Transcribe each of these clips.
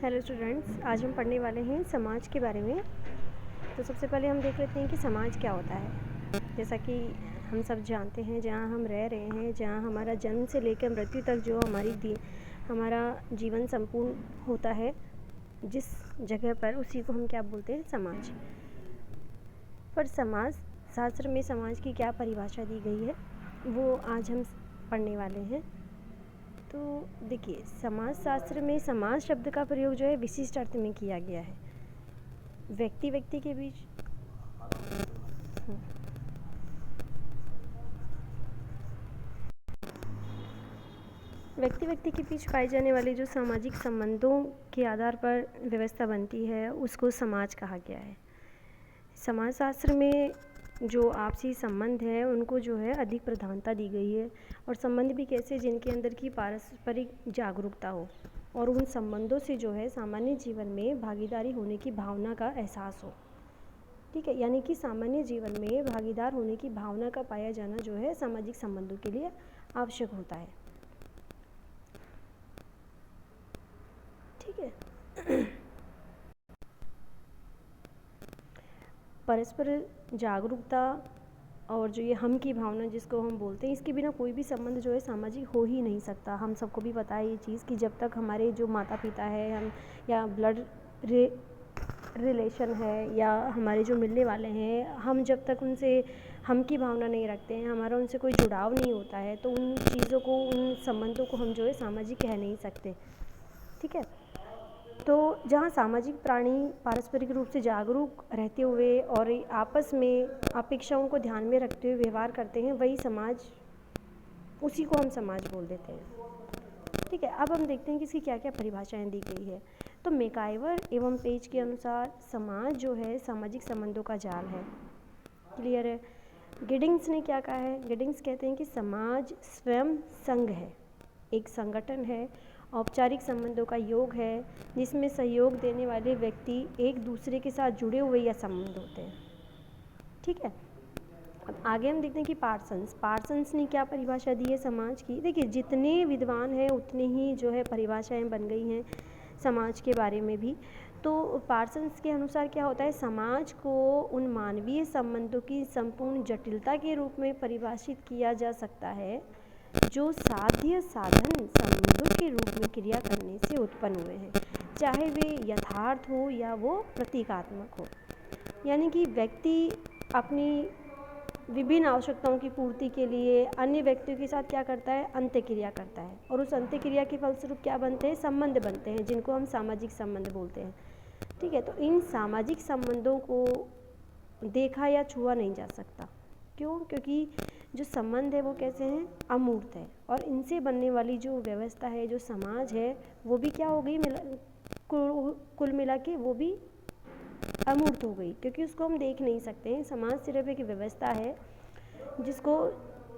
Hello students, आज हम पढ़ने वाले हैं समाज के बारे में। तो सबसे पहले हम देख लेते हैं कि समाज क्या होता है। जैसा कि हम सब जानते हैं, जहाँ हम रह रहे हैं, जहाँ हमारा जन्म से लेकर मृत्यु तक जो हमारा जीवन संपूर्ण होता है, जिस जगह पर, उसी को हम क्या बोलते हैं, समाज। पर समाज शास्त्र में समाज की क्या परिभाषा दी गई है, वो आज हम पढ़ने वाले हैं। तो देखिए, समाज शास्त्र में समाज शब्द का प्रयोग जो है विशिष्ट अर्थ में किया गया है। व्यक्ति व्यक्ति के बीच पाए जाने वाले जो सामाजिक संबंधों के आधार पर व्यवस्था बनती है, उसको समाज कहा गया है। समाज शास्त्र में जो आपसी संबंध है, उनको जो है अधिक प्रधानता दी गई है। और संबंध भी कैसे, जिनके अंदर की पारस्परिक जागरूकता हो और उन संबंधों से जो है सामान्य जीवन में भागीदारी होने की भावना का एहसास हो। ठीक है, यानी कि सामान्य जीवन में भागीदार होने की भावना का पाया जाना जो है सामाजिक संबंधों के लिए आवश्यक होता है। ठीक है। परस्पर जागरूकता और जो ये हम की भावना जिसको हम बोलते हैं, इसके बिना कोई भी संबंध जो है सामाजिक हो ही नहीं सकता। हम सबको भी पता है ये चीज़ कि जब तक हमारे जो माता पिता है, हम या ब्लड रिलेशन है, या हमारे जो मिलने वाले हैं, हम जब तक उनसे हम की भावना नहीं रखते हैं, हमारा उनसे कोई जुड़ाव नहीं होता है, तो उन चीज़ों को, उन संबंधों को हम जो है सामाजिक कह नहीं सकते। ठीक है। तो जहाँ सामाजिक प्राणी पारस्परिक रूप से जागरूक रहते हुए और आपस में अपेक्षाओं को ध्यान में रखते हुए व्यवहार करते हैं, वही समाज, उसी को हम समाज बोल देते हैं। ठीक है। अब हम देखते हैं कि इसकी क्या क्या परिभाषाएं दी गई है। तो मैकाइवर एवं पेज के अनुसार समाज जो है सामाजिक संबंधों का जाल है। क्लियर है। गिडिंग्स ने क्या कहा है? गिडिंग्स कहते हैं कि समाज स्वयं संघ है, एक संगठन है, औपचारिक संबंधों का योग है, जिसमें सहयोग देने वाले व्यक्ति एक दूसरे के साथ जुड़े हुए या संबंध होते हैं। ठीक है। अब आगे हम देखते हैं कि पार्सन्स ने क्या परिभाषा दी है समाज की। देखिए, जितने विद्वान हैं उतने ही जो है परिभाषाएं बन गई हैं समाज के बारे में भी। तो पार्सन्स के अनुसार क्या होता है, समाज को उन मानवीय संबंधों की संपूर्ण जटिलता के रूप में परिभाषित किया जा सकता है जो साध्य साधन संबंधों के रूप में क्रिया करने से उत्पन्न हुए हैं, चाहे वे यथार्थ हो या वो प्रतीकात्मक हो। यानी कि व्यक्ति अपनी विभिन्न आवश्यकताओं की पूर्ति के लिए अन्य व्यक्तियों के साथ क्या करता है, अंत्यक्रिया करता है, और उस अंत्यक्रिया के फलस्वरूप क्या बनते हैं, संबंध बनते हैं, जिनको हम सामाजिक संबंध बोलते हैं। ठीक है। तो इन सामाजिक संबंधों को देखा या छुआ नहीं जा सकता। क्यों? क्योंकि जो संबंध है वो कैसे हैं, अमूर्त है, और इनसे बनने वाली जो व्यवस्था है, जो समाज है, वो भी क्या हो गई, कुल मिला के वो भी अमूर्त हो गई, क्योंकि उसको हम देख नहीं सकते हैं। समाज सिर्फ एक व्यवस्था है जिसको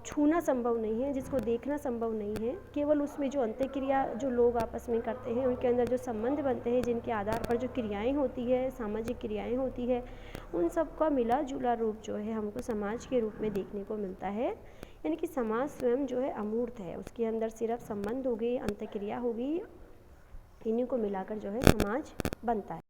छूना संभव नहीं है, जिसको देखना संभव नहीं है। केवल उसमें जो अंत्यक्रिया जो लोग आपस में करते हैं, उनके अंदर जो संबंध बनते हैं, जिनके आधार पर जो क्रियाएं होती है, सामाजिक क्रियाएं होती है, उन सब का मिला जुला रूप जो है हमको समाज के रूप में देखने को मिलता है। यानी कि समाज स्वयं जो है अमूर्त है, उसके अंदर सिर्फ संबंध हो गए, अंत्यक्रिया हो गई, इन्हीं को मिलाकर जो है समाज बनता है।